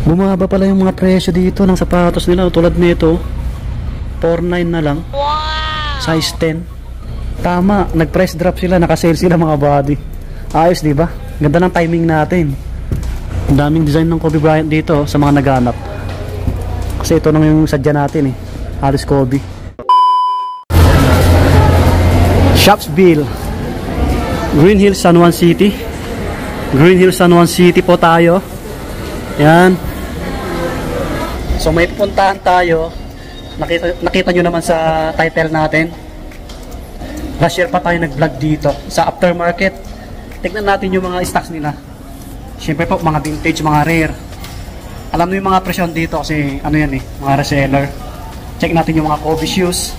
Bumaba pala yung mga presyo dito ng sapatos nila. Tulad nito, 4.9 na lang. Size 10. Tama, nag-price drop sila, naka-sale sila mga body. Ayos, di ba? Ganda ng timing natin. Ang daming design ng Kobe Bryant dito sa mga naghanap. Kasi ito nang yung sadya natin eh. Halos Kobe. Shopsville, Green Hills, San Juan City. Green Hills, San Juan City po tayo. Yan. So may pupuntahan tayo. Nakita nyo naman sa title natin. Last year pa tayo nag-vlog dito sa aftermarket. Tignan natin yung mga stocks nila. Siyempre po mga vintage, mga rare. Alam nyo yung mga presyon dito kasi ano yan eh, mga reseller. Check natin yung mga Kobe shoes.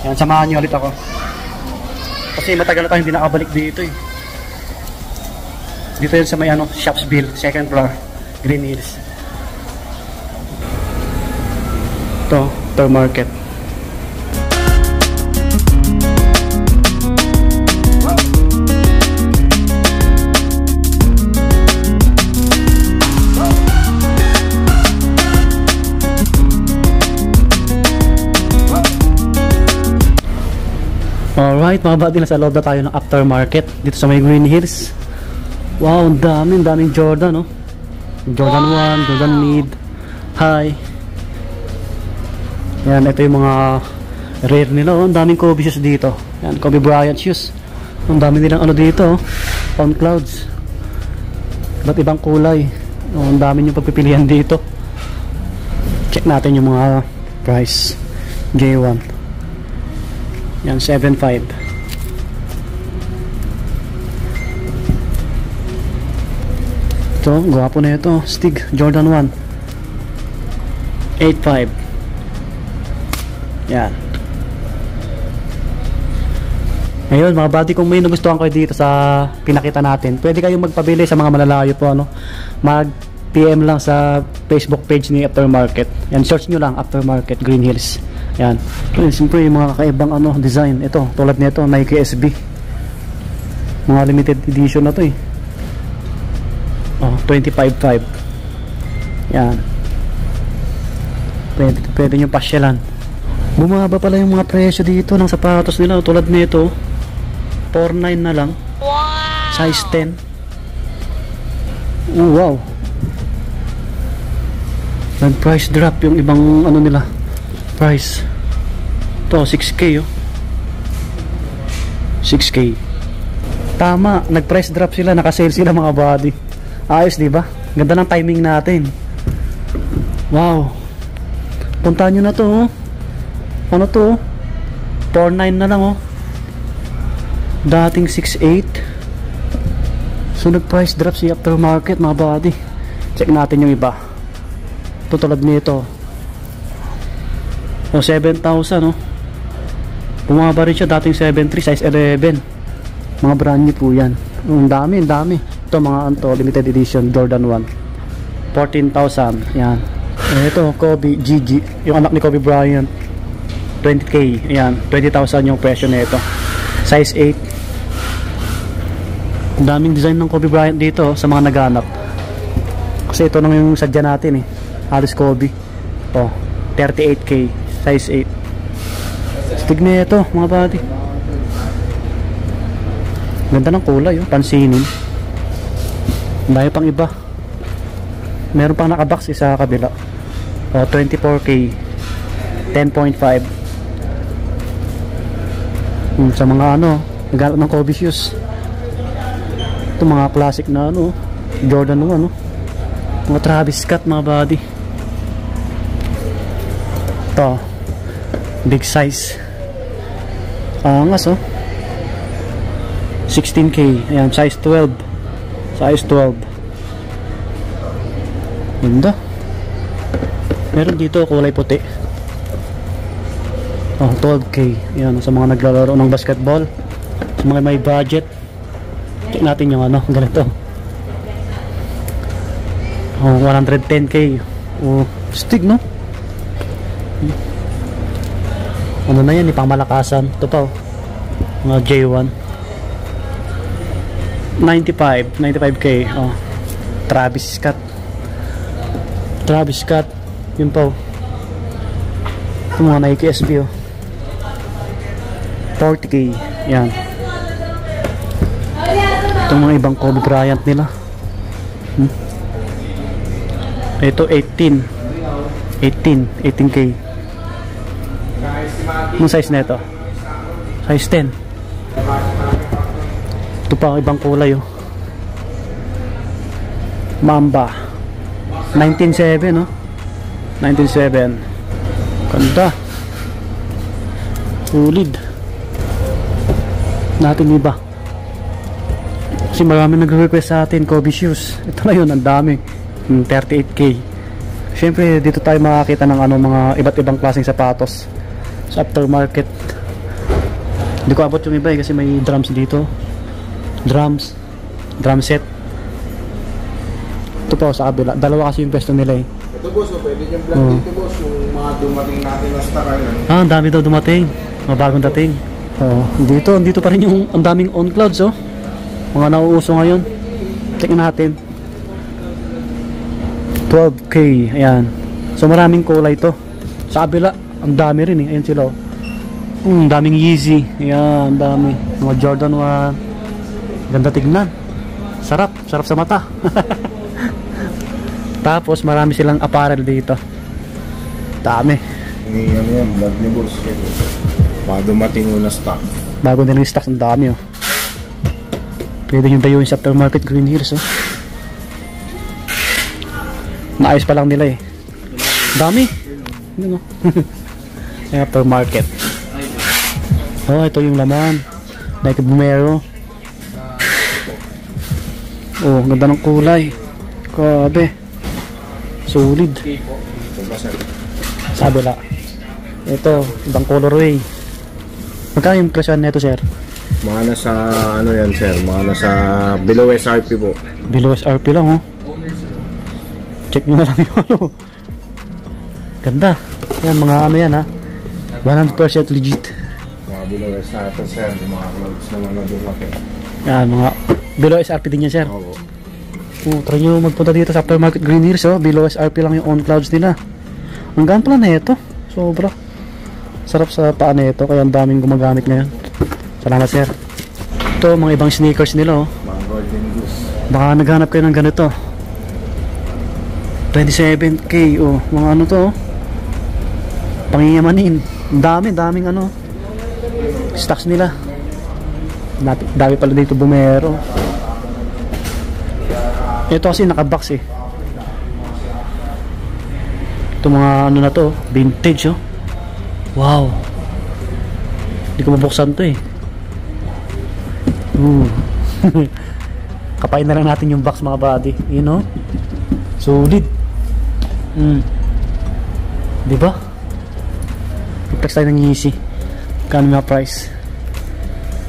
Yan, samahan nyo ulit ako. Kasi matagal na tayo hindi nakabalik dito eh. Dito yun sa may ano, Shopsville, second floor, Green Hills. Ito, aftermarket. Alright mga buddy, nasa loob na tayo ng aftermarket dito sa may Green Hills. Wow, ang daming Jordan, no? Jordan 1, Jordan Mid, High. Yan, ito yung mga rare nila, oh. Ang daming Kobe shoes dito. Yan, Kobe Bryant shoes. Ang dami nilang ano dito, oh. On Clouds. Ba't ibang kulay? Oh, ang dami yung pagpipilian dito. Check natin yung mga price. J1. Yan, 7.5. Ito, gwapo na ito. Stig, Jordan 1. 8.5. Yan. Ngayon mga buddy, kung may nagustuhan kayo dito sa pinakita natin, pwede kayong magpabili sa mga malalayo po, ano? Mag-PM lang sa Facebook page ni Aftermarket. Yan, search nyo lang Aftermarket Green Hills. Yan. Siyempre yung mga kakaibang ano, design. Ito, tulad nito, Nike SB. Mga limited edition na to eh. Oh, 25.5. Yan. Pwede nyo pasyalan. Bumaba pala yung mga presyo dito ng sapatos nila. Tulad nito, 4.9 na lang. Size 10. Oh, wow. Nag-price drop yung ibang ano nila. Price. Ito, 6K, oh. 6K. Tama, nag-price drop sila, naka-sale sila mga body. Ayos, di ba? Ganda ng timing natin. Wow. Puntahan nyo na to, oh. Ano to, oh? 4.9 na lang, oh. Dating 6.8. So, nag-price drop si Aftermarket, mga body. Check natin yung iba. Ito, tulad nito. O, 7,000, oh. Bumaba rin siya, dating 7.3, size 11. Mga brand new po yan. Ang dami, ang dami. Ito mga anto, limited edition, Jordan 1. 14,000, yan. Ito, Kobe GG, yung anak ni Kobe Bryant. 20K, yan. 20,000 yung presyo nito. Size 8. Ang daming design ng Kobe Bryant dito sa mga naghanap. Kasi ito nang yung sadya natin eh. Halos Kobe. Oh, 38K. Size 8. Stig na ito mga buddy. Ganda ng kulay, oh. Pansinin. Dahil pang iba. Meron pang nakabox sa kabila. Oh, 24K. 10.5. Sa mga ano, naghanap ng Kobe shoes. Ito mga classic na ano, Jordan 1, oh. Mga Travis Scott mga buddy. Ito, big size. Angas, oh. 16K. Ayan, size 12. Size 12. Ganda. Meron dito kulay puti. Oh, 12K. Ayan, sa mga naglalaro ng basketball, sa mga may budget. Check natin yung ano, ganito. Oh, 110K. Oh, stig, no? Ano na yan, pang malakasan. Ito pa, oh. Mga J1. 95K. Oh. Travis Scott. Travis Scott. Yun pa oh. Ito mga Nike SB oh. 40k. Yan. Ito mga ibang Kobe Bryant nila. Ito 18k. Anong size na ito? Size 10. Ito pa ang ibang kulay oh. Mamba 19.7 no? 19.7. Ganda. Solid. Natin iba. Kasi marami nag-request sa atin Kobe shoes. Ito na yun, ang dami. 38k. Siyempre dito tayo makakita ng ano, mga iba't ibang klaseng sapatos sa aftermarket. Hindi ko abot yung iba kasi may drums dito. Drum set. Ito po sa kabila. Dalawa kasi yung pwesto nila eh. Ito boss, pwede yung vlog dito boss. Yung mga dumating natin na stock ayun. Ang dami daw dumating. Mga bagong dating. Dito pa rin yung ang daming on clouds oh. Mga nauuso ngayon. Tingnan natin. 12k. Ayan. So maraming kulay to. Sa kabila, ang dami rin eh. Ayan sila oh. Daming Yeezy. Ayan, dami. Mga Jordan 1. Ganda tignan. Sarap sa mata. Tapos marami silang apparel dito. Dami. Ano yan, vlog ni boss. Bago dumating na stock. Bago nilang stock, ang dami oh. Pwede nyo dayuin sa aftermarket Green Hills oh. Naayos pa lang nila eh. Dami. Ano? Aftermarket. Oh, ito yung laman. Nike Bumero. Oh, ganda ng kulay. Grabe. Solid. Sabi la. Ito, ibang colorway. Magkano yung presyon nito, sir? Mga nasa, ano yan sir, mga nasa below SRP po. Below SRP lang, oh. Check nyo na lang yung ano. Ganda. Yan, mga ano yan, ha. 100% legit. Mga below SRP, sir. Mga clothes naman na dumaki. Yan, mga below SRP din yan, sir. Oo. Try nyo magpunta dito sa aftermarket Green Hills, oh. Below SRP lang yung on clouds nila. Ang gaan pala na ito. Sobra. Sarap sa paa na ito. Kaya ang daming gumagamit ngayon. Salamat, sir. Ito, mga ibang sneakers nila, oh. Mga Golden Goose. Baka naghanap kayo ng ganito. 27k, oh. Mga ano to, oh. Pangingamanin. Daming ano. Stocks nila. Dami pala dito Bumero. Ito kasi nakabox eh. Ito mga ano na to, vintage oh. Wow. Hindi ko mabuksan to eh. Kapain na lang natin yung box mga buddy. You know? Solid. Diba? Flex tayo ng Yeezy. Kano nga price?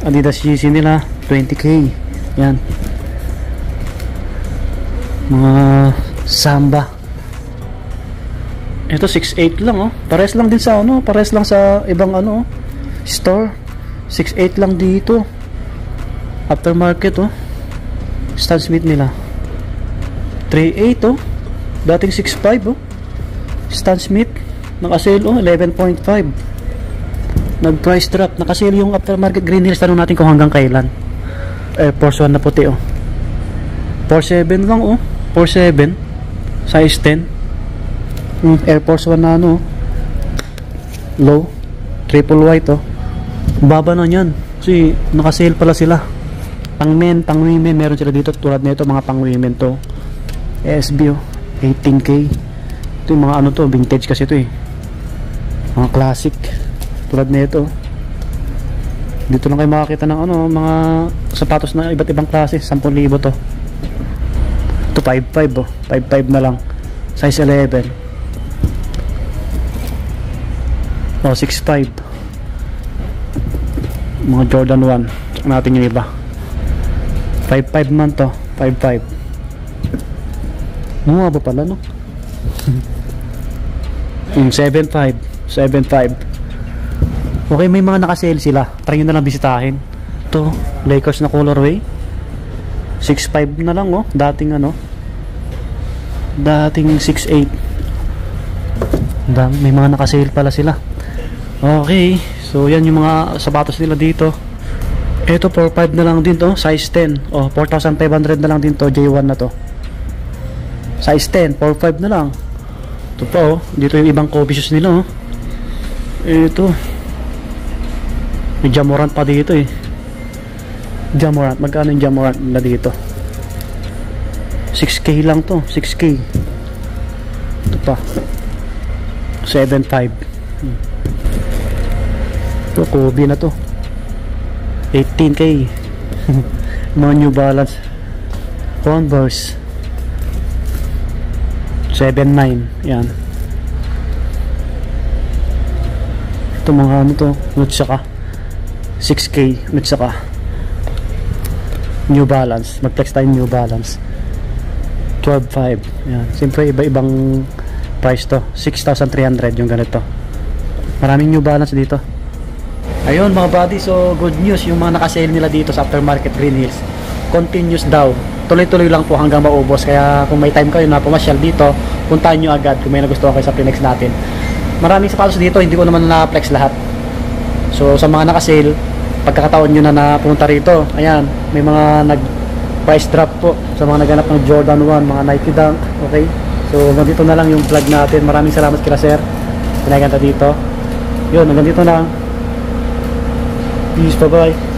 Adidas Yeezy nila 20k. Yan. Mga Samba. Ito 6.8 lang oh. Pares lang din sa ano, pares lang sa ibang ano store. 6.8 lang dito. Aftermarket oh. Stan Smith nila 3.8 oh. Dating 6.5 oh. Stan Smith naka-sale oh, 11.5. Nag-price drop, naka-sale yung aftermarket Green Hills. Tanong natin kung hanggang kailan. Air Force 1 na puti oh. 4.7 lang oh. 4.7 size 10. Air Force 1 na ano low, triple white oh. Baba na yan kasi naka-sale pala sila. Pang men, pang women meron sila dito. Tulad nito mga pang women to SB oh, 18k. Ito yung mga ano to, vintage kasi ito eh, mga classic. Tulad nito dito lang kayo makakita ng ano, mga sapatos na iba't ibang klase. 10,000 to. Ito 5.5 oh, 5.5 na lang, size 11. Oh, 6.5. Mga Jordan 1. Check natin yung iba. 5.5 man to. 5.5. Mga ba pala no? 7.5. 7.5. Okay, may mga nakasale sila. Try nyo na lang bisitahin. Ito, Lakers na colorway. 6.5 na lang oh. Dating ano. dating 6.8. May mga naka-sale pala sila. Okay, so yan yung mga sapatos nila dito. Ito 4.5 na lang din to, size 10. 4,500 na lang din to, J1 na to. Size 10, 4.5 na lang. Ito pa dito yung ibang Kobe shoes nila Ito. May Jamorant pa dito Jamorant, magkano yung Jamorant na dito? 6K lang to, 6K. Ito pa 7.5. Ito Kobe na to, 18K. Mga New Balance Converse 7.9. yan. Ito mga ano to, Nutsaka 6K. Nutsaka New Balance, mag-flex tayo New Balance 12.5. yan. Siyempre iba-ibang price to. 6,300 yung ganito. Maraming New Balance dito. Ayun mga buddy, so good news yung mga naka-sale nila dito sa Aftermarket Green Hills. Continuous daw. Tuloy-tuloy lang po hanggang maubos. Kaya kung may time kayo na pumasyal dito, puntahan nyo agad kung may nagustuhan kayo sa Flex natin. Maraming sapatos dito, hindi ko naman na-flex lahat. So sa mga naka-sale, pagkakataon nyo na napunta rito, ayan, may mga nag-price drop po sa mga naghanap ng Jordan 1, mga Nike Dunk. Okay, so hanggang dito na lang yung vlog natin. Maraming salamat kila sir, pinaganda dito. Yun, hanggang dito na lang. Peace, bye bye.